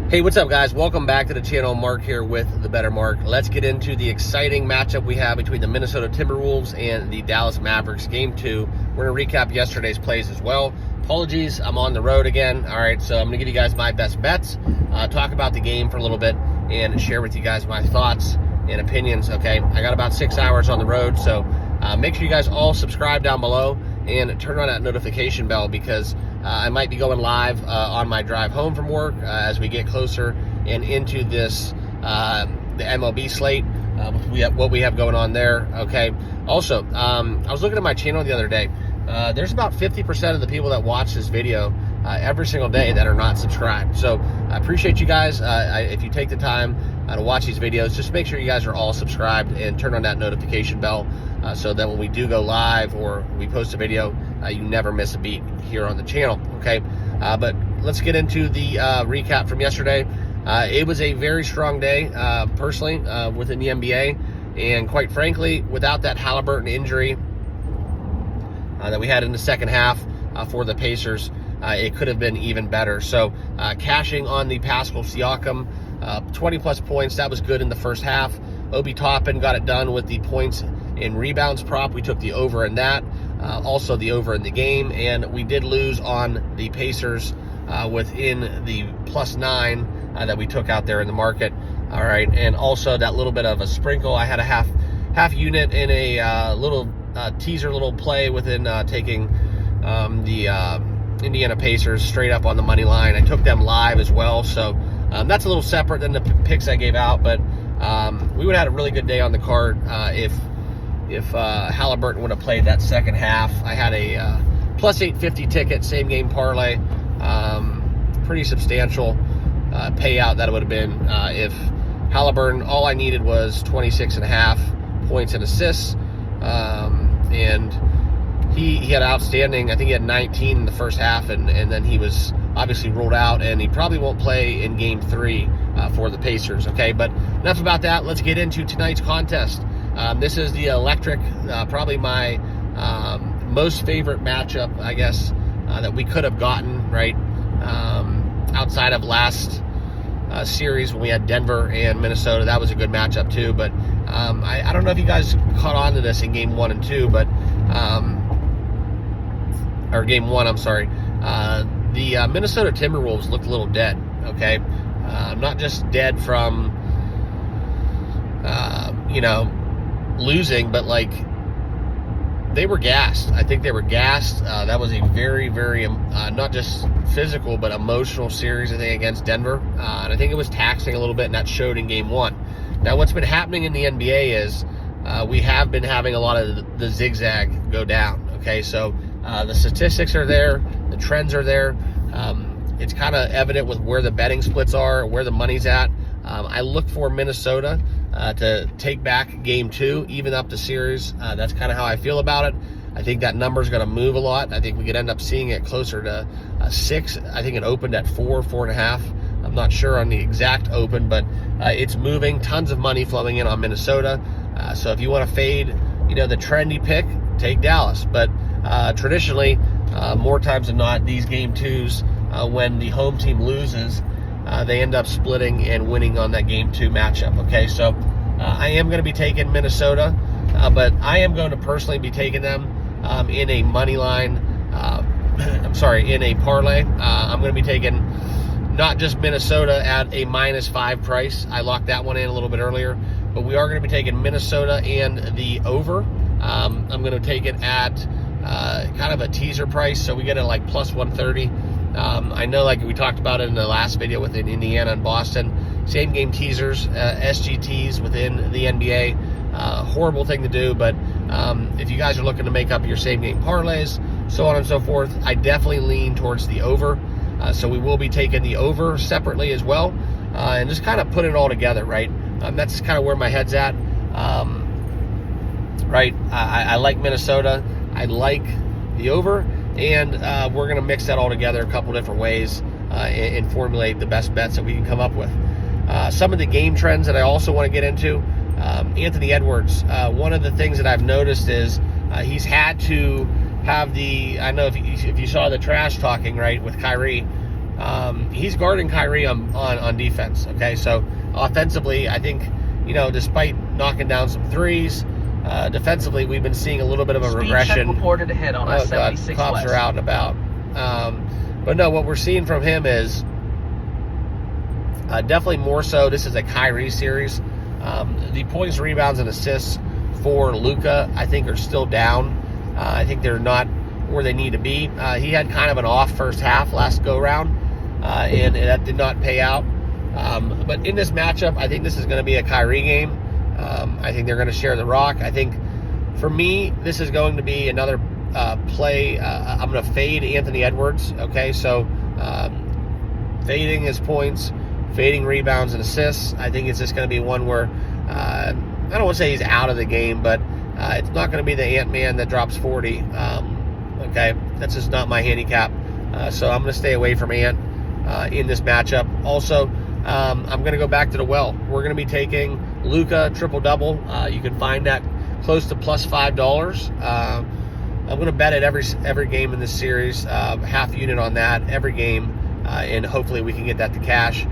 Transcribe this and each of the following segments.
Hey, what's up, guys? Welcome back to the channel. Mark here with the Better Mark. Let's get into the exciting matchup we have between the Minnesota Timberwolves and the Dallas Mavericks. Game 2. We're going to recap yesterday's plays as well. Apologies, I'm on the road again. All right, so I'm going to give you guys my best bets, talk about the game for a little bit, and share with you guys my thoughts and opinions, okay? I got about 6 hours on the road, so make sure you guys all subscribe down below and turn on that notification bell because I might be going live on my drive home from work as we get closer and into this the MLB slate, what we have going on there. Okay. Also, I was looking at my channel the other day. There's about 50% of the people that watch this video every single day that are not subscribed. So I appreciate you guys. If you take the time to watch these videos, just make sure you guys are all subscribed and turn on that notification bell so that when we do go live or we post a video, you never miss a beat here on the channel, okay? But let's get into the recap from yesterday. It was a very strong day, personally, within the NBA. And quite frankly, without that Halliburton injury that we had in the second half for the Pacers, it could have been even better. So cashing on the Pascal Siakam 20-plus points, that was good in the first half. Obi Toppin got it done with the points and rebounds prop. We took the over in that. Also the over in the game, and we did lose on the Pacers within the +9 that we took out there in the market. All right, and also that little bit of a sprinkle. I had a half unit in a little teaser little play within taking the Indiana Pacers straight up on the money line. I took them live as well, so that's a little separate than the picks I gave out, but we would have had a really good day on the card if Halliburton would have played that second half. I had a plus 850 ticket, same game parlay, pretty substantial payout that it would have been if Halliburton, all I needed was 26.5 points and assists, and he had outstanding, I think he had 19 in the first half, and then he was obviously ruled out, and he probably won't play in game 3 for the Pacers, okay? But enough about that. Let's get into tonight's contest. This is the electric, probably my most favorite matchup, I guess, that we could have gotten, right? Outside of last series when we had Denver and Minnesota, that was a good matchup too. But I don't know if you guys caught on to this in game 1 and 2, but or game 1, I'm sorry. The Minnesota Timberwolves looked a little dead, okay? Not just dead from, losing, but like they were gassed. I think they were gassed. That was a very, very not just physical but emotional series, I think, against Denver, and I think it was taxing a little bit, and that showed in game 1. Now what's been happening in the NBA is we have been having a lot of the zigzag go down, okay? So the statistics are there, the trends are there. It's kind of evident with where the betting splits are, where the money's at. I look for Minnesota to take back game 2, even up the series. That's kind of how I feel about it. I think that number's going to move a lot. I think we could end up seeing it closer to 6. I think it opened at 4.5. I'm not sure on the exact open, but it's moving. Tons of money flowing in on Minnesota. So if you want to fade, the trendy pick, take Dallas. But traditionally, more times than not, these game 2s, when the home team loses, they end up splitting and winning on that game 2 matchup, okay? So I am going to be taking Minnesota, but I am going to personally be taking them in a money line, in a parlay. I'm going to be taking not just Minnesota at a -5 price. I locked that one in a little bit earlier, but we are going to be taking Minnesota and the over. I'm going to take it at kind of a teaser price, so we get it like plus 130. I know, like we talked about it in the last video within Indiana and Boston, same game teasers, SGTs within the NBA. Horrible thing to do, but if you guys are looking to make up your same game parlays, so on and so forth, I definitely lean towards the over. So we will be taking the over separately as well, and just kind of put it all together, right? That's kind of where my head's at, right? I like Minnesota. I like the over. And we're going to mix that all together a couple different ways and formulate the best bets that we can come up with. Some of the game trends that I also want to get into, Anthony Edwards, one of the things that I've noticed is he's had to have I know if you saw the trash talking, right, with Kyrie, he's guarding Kyrie on defense. Okay, so offensively, I think, despite knocking down some threes, defensively we've been seeing a little bit of a regression. Speed check reported ahead on I-76 cops West. are out and about. But no, what we're seeing from him is definitely more so. This is a Kyrie series. The points, rebounds, and assists for Luka, I think, are still down. I think they're not where they need to be. He had kind of an off first half last go-round, and that did not pay out. But in this matchup, I think this is going to be a Kyrie game. I think they're going to share the rock. I think, for me, this is going to be another play. I'm going to fade Anthony Edwards. Okay, so fading his points, fading rebounds and assists. I think it's just going to be one where I don't want to say he's out of the game, but it's not going to be the Ant-Man that drops 40. Okay, that's just not my handicap. So I'm going to stay away from Ant in this matchup. Also, I'm going to go back to the well. We're going to be taking Luka triple-double. You can find that close to plus $5. I'm going to bet it every game in this series, half unit on that every game, and hopefully we can get that to cash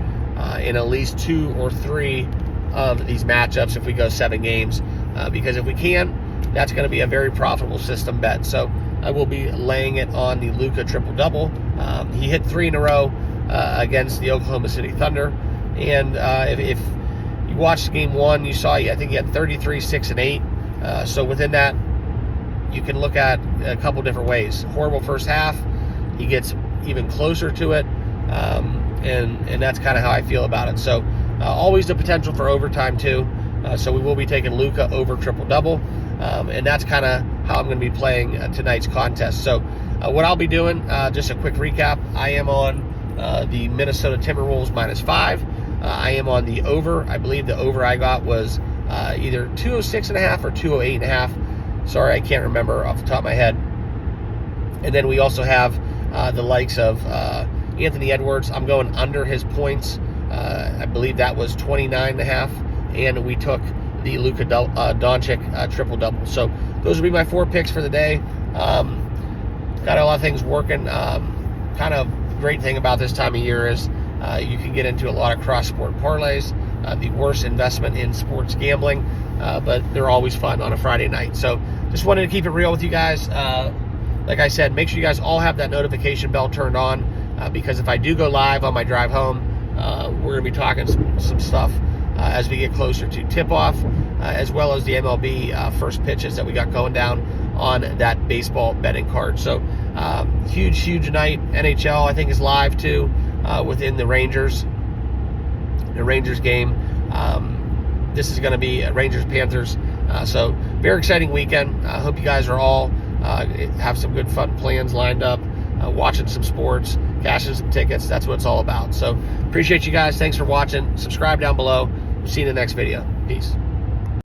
in at least 2 or 3 of these matchups if we go 7 games, because if we can, that's going to be a very profitable system bet. So I will be laying it on the Luka triple-double. He hit 3 in a row against the Oklahoma City Thunder, and if you watched game 1, you saw, I think he had 33, 6, and 8. So within that, you can look at a couple different ways. Horrible first half, he gets even closer to it, and that's kind of how I feel about it. So always the potential for overtime too. So we will be taking Luka over triple-double, and that's kind of how I'm going to be playing tonight's contest. So what I'll be doing, just a quick recap, I am on the Minnesota Timberwolves -5. I am on the over. I believe the over I got was either 206.5 or 208.5. Sorry, I can't remember off the top of my head. And then we also have the likes of Anthony Edwards. I'm going under his points. I believe that was 29.5. And we took the Luka Doncic triple-double. So those will be my 4 picks for the day. Got a lot of things working. Kind of great thing about this time of year is you can get into a lot of cross-sport parlays. The worst investment in sports gambling, but they're always fun on a Friday night. So just wanted to keep it real with you guys. Like I said, make sure you guys all have that notification bell turned on, because if I do go live on my drive home, we're going to be talking some stuff as we get closer to tip-off, as well as the MLB first pitches that we got going down on that baseball betting card. So huge night. NHL, I think, is live too, within the Rangers game. This is going to be Rangers-Panthers. So very exciting weekend. I hope you guys are all have some good fun plans lined up, watching some sports, cashing some tickets. That's what it's all about. So appreciate you guys. Thanks for watching. Subscribe down below. We'll see you in the next video. Peace.